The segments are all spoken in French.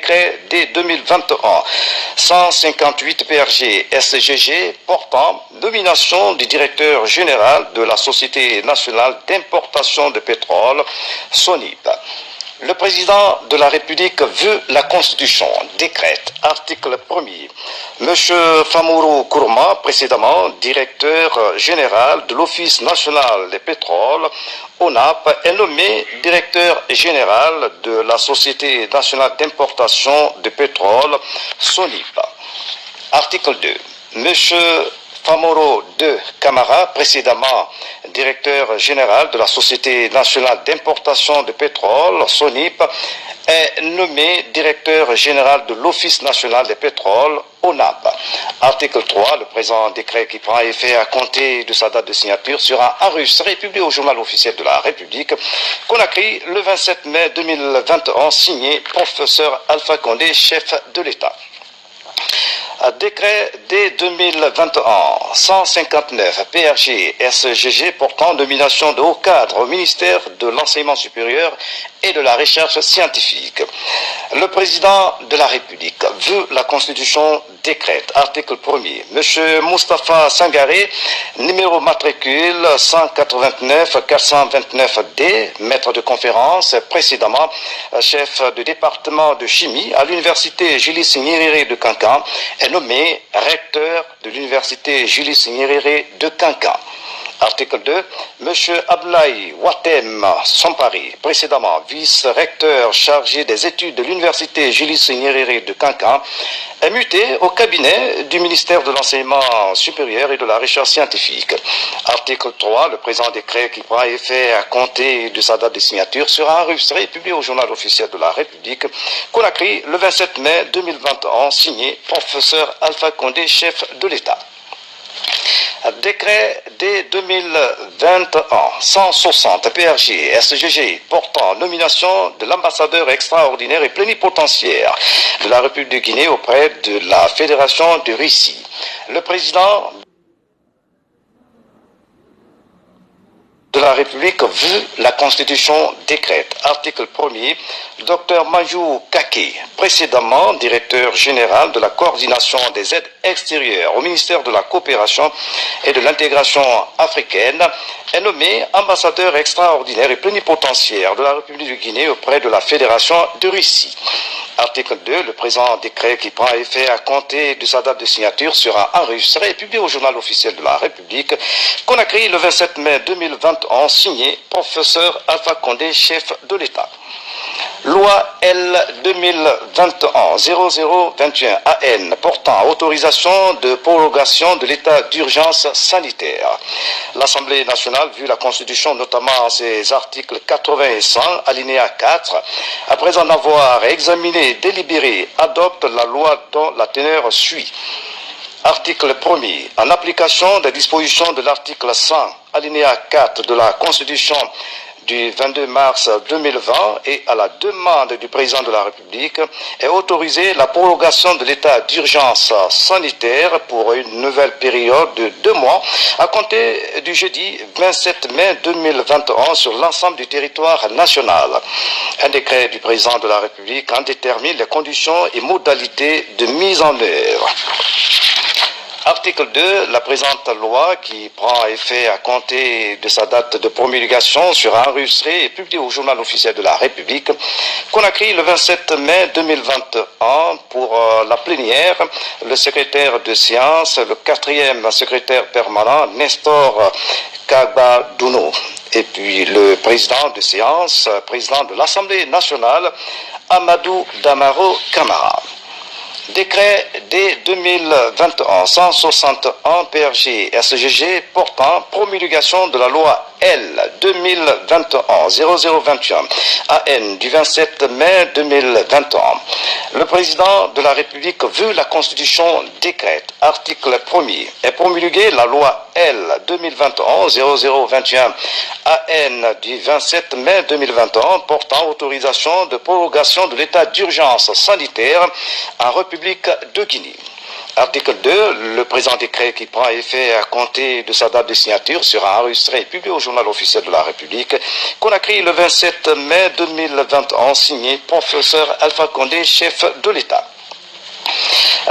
décret dès 2021, 158 PRG SGG portant nomination du directeur général de la Société nationale d'importation de pétrole, SONIP. Le président de la République veut la Constitution, décrète, article 1er. M. Famourou Kourma, précédemment directeur général de l'Office national des pétroles, ONAP, est nommé directeur général de la Société nationale d'importation de pétrole, SONIP. Article 2. M. Famoro de Camara, précédemment directeur général de la Société nationale d'importation de pétrole, SONIP, est nommé directeur général de l'Office national des pétroles, ONAP. Article 3. Le présent décret qui prend effet à compter de sa date de signature sera enregistré et publié au journal officiel de la République, Conakry, le 27 mai 2021, signé professeur Alpha Condé, chef de l'État. Décret dès 2021, 159 PRG SGG portant nomination de hauts cadres au ministère de l'Enseignement supérieur et de la recherche scientifique. Le président de la République veut la Constitution décrète. Article 1er. M. Moustapha Sangaré, numéro matricule 189-429D, maître de conférence, précédemment chef de département de chimie à l'université Julius Nyerere de Kankan, est nommé recteur de l'université Julius Nyerere de Kankan. Article 2. M. Abdoulaye Watem Sampari, précédemment vice-recteur chargé des études de l'université Julius Nyerere de Kankan, est muté au cabinet du ministère de l'Enseignement supérieur et de la recherche scientifique. Article 3. Le présent décret qui prend effet à compter de sa date de signature sera enregistré et publié au journal officiel de la République, Conakry, le 27 mai 2021, signé professeur Alpha Condé, chef de l'État. Décret dès 2021, 160 PRG SGG portant nomination de l'ambassadeur extraordinaire et plénipotentiaire de la République de Guinée auprès de la Fédération de Russie. Le président de la République veut la Constitution décrète. Article 1er. Dr Majou Kake, précédemment directeur général de la coordination des aides extérieures au ministère de la coopération et de l'intégration africaine, est nommé ambassadeur extraordinaire et plénipotentiaire de la République de Guinée auprès de la Fédération de Russie. Article 2. Le présent décret qui prend effet à compter de sa date de signature sera enregistré et publié au journal officiel de la République, Conakry, le 27 mai 2021, signé professeur Alpha Condé, chef de l'État. Loi L 2021-0021 AN portant autorisation de prorogation de l'état d'urgence sanitaire. L'Assemblée nationale, vu la Constitution, notamment ses articles 80 et 100, alinéa 4, après en avoir examiné et délibéré, adopte la loi dont la teneur suit. Article 1er. En application des dispositions de l'article 100, alinéa 4 de la Constitution du 22 mars 2020 et à la demande du président de la République est autorisée la prorogation de l'état d'urgence sanitaire pour une nouvelle période de 2 mois à compter du jeudi 27 mai 2021 sur l'ensemble du territoire national. Un décret du président de la République en détermine les conditions et modalités de mise en œuvre. Article 2. La présente loi qui prend effet à compter de sa date de promulgation sera enregistrée et publiée au journal officiel de la République, Conakry, le 27 mai 2021 pour la plénière. Le secrétaire de séance, le 4e secrétaire permanent, Nestor Kagbadouno. Et puis le président de séance, président de l'Assemblée nationale, Amadou Damaro Camara. Décret dès 2021, 161 PRG SGG portant promulgation de la loi L 2021-0021 AN du 27 mai 2021. Le président de la République veut la Constitution décrète. Article 1er est promulguée la loi L 2021-0021 AN du 27 mai 2021 portant autorisation de prorogation de l'état d'urgence sanitaire en République de Guinée. Article 2, le présent décret qui prend effet à compter de sa date de signature sera enregistré et publié au journal officiel de la République. Conakry le 27 mai 2021, signé professeur Alpha Condé, chef de l'État.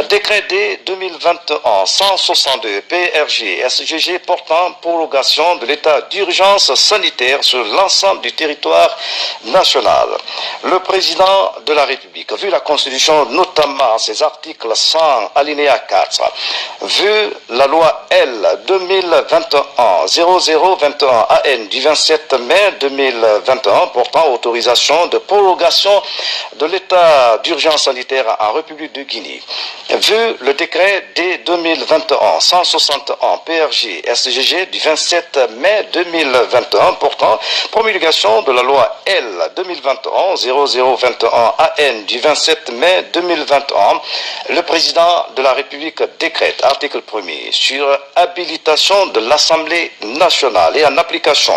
Décret D 2021-162 PRG SGG portant prolongation de l'état d'urgence sanitaire sur l'ensemble du territoire national. Le président de la République, vu la Constitution, notamment ses articles 100 alinéa 4, vu la loi L 2021-0021 AN du 27 mai 2021 portant autorisation de prolongation de l'état d'urgence sanitaire en République de Guinée, vu le décret D 2021-161 PRG SGG du 27 mai 2021 portant promulgation de la loi L 2021-0021 AN du 27 mai 2021, le président de la République décrète, article 1er, sur habilitation de l'Assemblée nationale et en application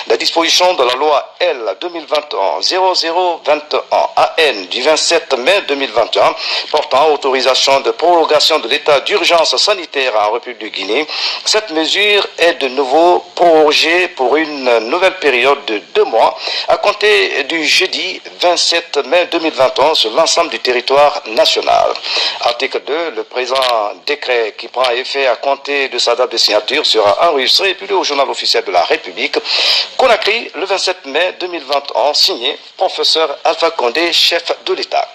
des dispositions de la loi L 2021-0021 AN du 27 mai 2021 portant autorisation de prolongation de l'état d'urgence sanitaire en République de Guinée. Cette mesure est de nouveau prorogée pour une nouvelle période de 2 mois à compter du jeudi 27 mai 2021 sur l'ensemble du territoire national. Article 2, le présent décret qui prend effet à compter de sa date de signature sera enregistré et publié au journal officiel de la République. Conakry le 27 mai 2021, signé professeur Alpha Condé, chef de l'État.